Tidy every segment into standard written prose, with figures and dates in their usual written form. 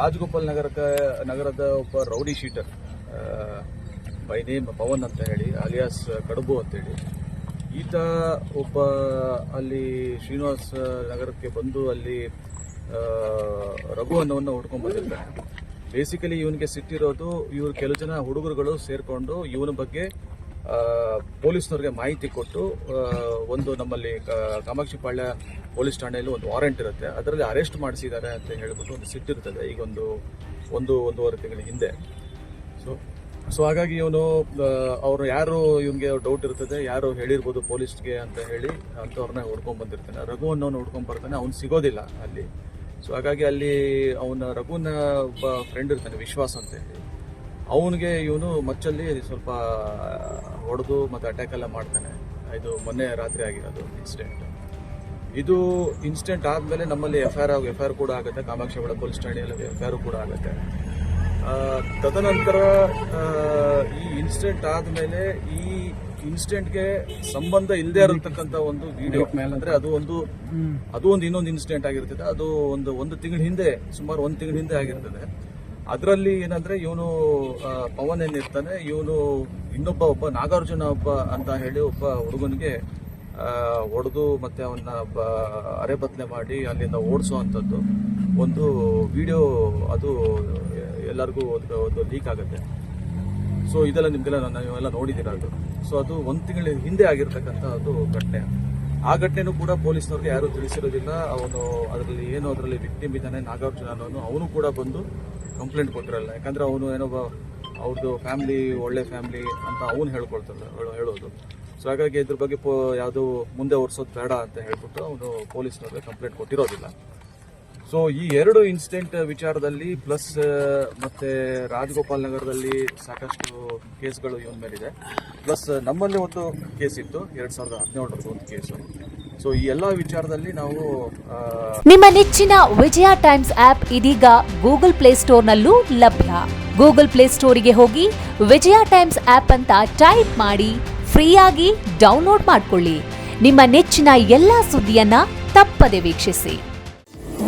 ರಾಜಗೋಪಾಲ್ ನಗರದ ಒಬ್ಬ rowdy sheeter by name Pavan ಅಂತ ಹೇಳಿ ಅಲಿಯಾಸ್ ಕಡಬು ಅಂತೇಳಿ ಈತ ಒಬ್ಬ ಅಲ್ಲಿ ಶ್ರೀನಿವಾಸ್ ನಗರಕ್ಕೆ ಬಂದು ಅಲ್ಲಿ ರಘು ಅನ್ನೋನ್ನ ಹುಡ್ಕೊಂಡ್ ಬಂದಿರ್ತಾನೆ. ಬೇಸಿಕಲಿ ಇವನಿಗೆ ಸಿಟ್ಟಿರೋದು ಇವ್ರು ಕೆಲವು ಜನ ಹುಡುಗರುಗಳು ಸೇರ್ಕೊಂಡು ಇವನ ಬಗ್ಗೆ ಪೊಲೀಸ್ನವ್ರಿಗೆ ಮಾಹಿತಿ ಕೊಟ್ಟು ಒಂದು ನಮ್ಮಲ್ಲಿ ಕಾಮಾಕ್ಷಿಪಾಳ್ಯ ಪೊಲೀಸ್ ಠಾಣೆಯಲ್ಲಿ ಒಂದು ವಾರೆಂಟ್ ಇರುತ್ತೆ, ಅದರಲ್ಲಿ ಅರೆಸ್ಟ್ ಮಾಡಿಸಿದ್ದಾರೆ ಅಂತ ಹೇಳ್ಬಿಟ್ಟು ಒಂದು ಸಿಟ್ಟಿರ್ತದೆ ಈಗ ಒಂದೂವರೆ ತಿಂಗಳ ಹಿಂದೆ. ಸೊ ಹಾಗಾಗಿ ಇವನು ಅವರು ಯಾರು ಇವನಿಗೆ ಡೌಟ್ ಇರ್ತದೆ, ಯಾರು ಹೇಳಿರ್ಬೋದು ಪೊಲೀಸ್ಗೆ ಅಂತ ಹೇಳಿ ಅಂಥವ್ರನ್ನ ಹುಡ್ಕೊಂಡ್ ಬಂದಿರ್ತಾನೆ. ರಘು ಅನ್ನೋನು ಹುಡ್ಕೊಂಡ್ ಬರ್ತಾನೆ, ಅವ್ನು ಸಿಗೋದಿಲ್ಲ ಅಲ್ಲಿ. ಸೊ ಹಾಗಾಗಿ ಅಲ್ಲಿ ಅವನ ರಘುನ ಒಬ್ಬ ಫ್ರೆಂಡ್ ಇರ್ತಾನೆ ವಿಶ್ವಾಸ್ ಅಂತ ಹೇಳಿ, ಅವನಿಗೆ ಇವನು ಮಚ್ಚಲ್ಲಿ ಸ್ವಲ್ಪ ಹೊಡೆದು ಮತ್ತೆ ಅಟ್ಯಾಕ್ ಎಲ್ಲ ಮಾಡ್ತಾನೆ. ಇದು ಮೊನ್ನೆ ರಾತ್ರಿ ಆಗಿರೋದು ಇನ್ಸಿಡೆಂಟ್. ಇದು ಇನ್ಸಿಡೆಂಟ್ ಆದಮೇಲೆ ನಮ್ಮಲ್ಲಿ ಎಫ್ ಐ ಆರ್ ಕೂಡ ಆಗುತ್ತೆ, ಕಾಮಾಕ್ಷಿಪಾಳ್ಯ ಪೊಲೀಸ್ ಠಾಣೆಯಲ್ಲಿ FIR ಕೂಡ ಆಗುತ್ತೆ. ತದನಂತರ ಈ ಇನ್ಸಿಡೆಂಟ್ ಆದಮೇಲೆ ಈ ಇನ್ಸಿಡೆಂಟ್ಗೆ ಸಂಬಂಧ ಇಲ್ಲದೆ ಇರತಕ್ಕಂಥ ಒಂದು ವಿಡಿಯೋ ಅಂದ್ರೆ ಅದು ಒಂದು ಇನ್ನೊಂದು ಇನ್ಸಿಡೆಂಟ್ ಆಗಿರ್ತದೆ. ಅದು ಒಂದು ತಿಂಗಳ ಹಿಂದೆ, ಸುಮಾರು ಒಂದು ತಿಂಗಳ ಹಿಂದೆ ಆಗಿರ್ತದೆ. ಅದರಲ್ಲಿ ಏನಂದ್ರೆ ಇವನು ಪವನ್ ಏನಿರ್ತಾನೆ, ಇವನು ಒಬ್ಬ ನಾಗಾರ್ಜುನ ಅಂತ ಹೇಳಿ ಒಬ್ಬ ಹುಡುಗನಿಗೆ ಹೊಡೆದು ಮತ್ತೆ ಅವನ್ನ ಅರೆಬತ್ಲೆ ಮಾಡಿ ಅಲ್ಲಿಂದ ಓಡಿಸುವಂಥದ್ದು ಒಂದು ವಿಡಿಯೋ ಅದು ಎಲ್ಲರಿಗೂ ಒಂದು ಲೀಕ್ ಆಗುತ್ತೆ. ಸೊ ಇದೆಲ್ಲ ನಿಮ್ಗೆಲ್ಲ ನೀವೆಲ್ಲ ನೋಡಿದ್ದೀರ ಅದು. ಸೊ ಅದು ಒಂದು ತಿಂಗಳ ಹಿಂದೆ ಆಗಿರ್ತಕ್ಕಂಥ ಅದು ಘಟನೆ. ಆ ಘಟನೆನೂ ಕೂಡ ಪೊಲೀಸ್ನವ್ರಿಗೆ ಯಾರು ತಿಳಿಸಿರೋದಿಲ್ಲ. ಅದರಲ್ಲಿ ವಿಕ್ಟಿಮ್ ಇದ್ದಾನೆ ನಾಗಾರ್ಜುನ ಅನ್ನೋನು, ಅವನು ಕೂಡ ಬಂದು ಕಂಪ್ಲೇಂಟ್ ಕೊಟ್ಟಿರಲ್ಲ. ಯಾಕಂದ್ರೆ ಅವನು ಅವ್ರದ್ದು ಫ್ಯಾಮಿಲಿ ಒಳ್ಳೆ ಫ್ಯಾಮಿಲಿ ಅಂತ ಅವನು ಹೇಳೋದು. ಸೊ ಹಾಗಾಗಿ ಇದ್ರ ಬಗ್ಗೆ ಯಾವುದು ಮುಂದೆ ಓಡಿಸೋದು ಬೇಡ ಅಂತ ಹೇಳ್ಬಿಟ್ಟು ಅವನು ಪೊಲೀಸ್ನವ್ರಿಗೆ ಕಂಪ್ಲೇಂಟ್ ಕೊಟ್ಟಿರೋದಿಲ್ಲ. ಸೊ ಈ ಎರಡು ಇನ್ಸಿಡೆಂಟ್ ವಿಚಾರದಲ್ಲಿ ಪ್ಲಸ್ ಮತ್ತೆ ರಾಜಗೋಪಾಲ್ ನಗರದಲ್ಲಿ ಸಾಕಷ್ಟು ಕೇಸ್ಗಳು ಇವನ ಮೇಲಿದೆ. ಪ್ಲಸ್ ನಮ್ಮಲ್ಲಿ ಒಂದು ಕೇಸ್ ಇತ್ತು 2017 ಒಂದು ಕೇಸು. ಸೊ ಈ ಎಲ್ಲಾ ವಿಚಾರದಲ್ಲಿ ನಾವು ನಿಮ್ಮ ನೆಚ್ಚಿನ ವಿಜಯ ಟೈಮ್ಸ್ ಆಪ್ ಇದೀಗ ಗೂಗಲ್ ಪ್ಲೇಸ್ಟೋರ್ನಲ್ಲೂ ಲಭ್ಯ. ಗೂಗಲ್ ಪ್ಲೇಸ್ಟೋರಿಗೆ ಹೋಗಿ ವಿಜಯ ಟೈಮ್ಸ್ ಆಪ್ ಅಂತ ಟೈಪ್ ಮಾಡಿ ಫ್ರೀಯಾಗಿ ಡೌನ್ಲೋಡ್ ಮಾಡಿಕೊಳ್ಳಿ. ನಿಮ್ಮ ನೆಚ್ಚಿನ ಎಲ್ಲಾ ಸುದ್ದಿಯನ್ನ ತಪ್ಪದೆ ವೀಕ್ಷಿಸಿ.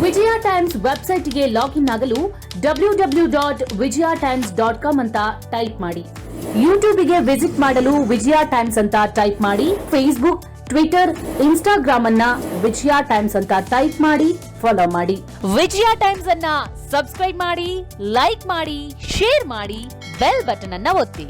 ವಿಜಯ ಟೈಮ್ಸ್ ವೆಬ್ಸೈಟ್ಗೆ ಲಾಗಿನ್ ಆಗಲು www.vijayatimes.com ಅಂತ ಟೈಪ್ ಮಾಡಿ. ಯೂಟ್ಯೂಬ್ಗೆ ವಿಸಿಟ್ ಮಾಡಲು ವಿಜಯ ಟೈಮ್ಸ್ ಅಂತ ಟೈಪ್ ಮಾಡಿ. ಫೇಸ್ಬುಕ್, ಟ್ವಿಟರ್, ಇನ್ಸ್ಟಾಗ್ರಾಮ್ ಅನ್ನ ವಿಜಯ ಟೈಮ್ಸ್ ಅಂತ ಟೈಪ್ ಮಾಡಿ, ಫಾಲೋ ಮಾಡಿ. ವಿಜಯ ಟೈಮ್ಸ್ ಅನ್ನ ಸಬ್ಸ್ಕ್ರೈಬ್ ಮಾಡಿ, ಲೈಕ್ ಮಾಡಿ, ಶೇರ್ ಮಾಡಿ, ಬೆಲ್ ಬಟನ್ ಅನ್ನ ಒತ್ತಿ.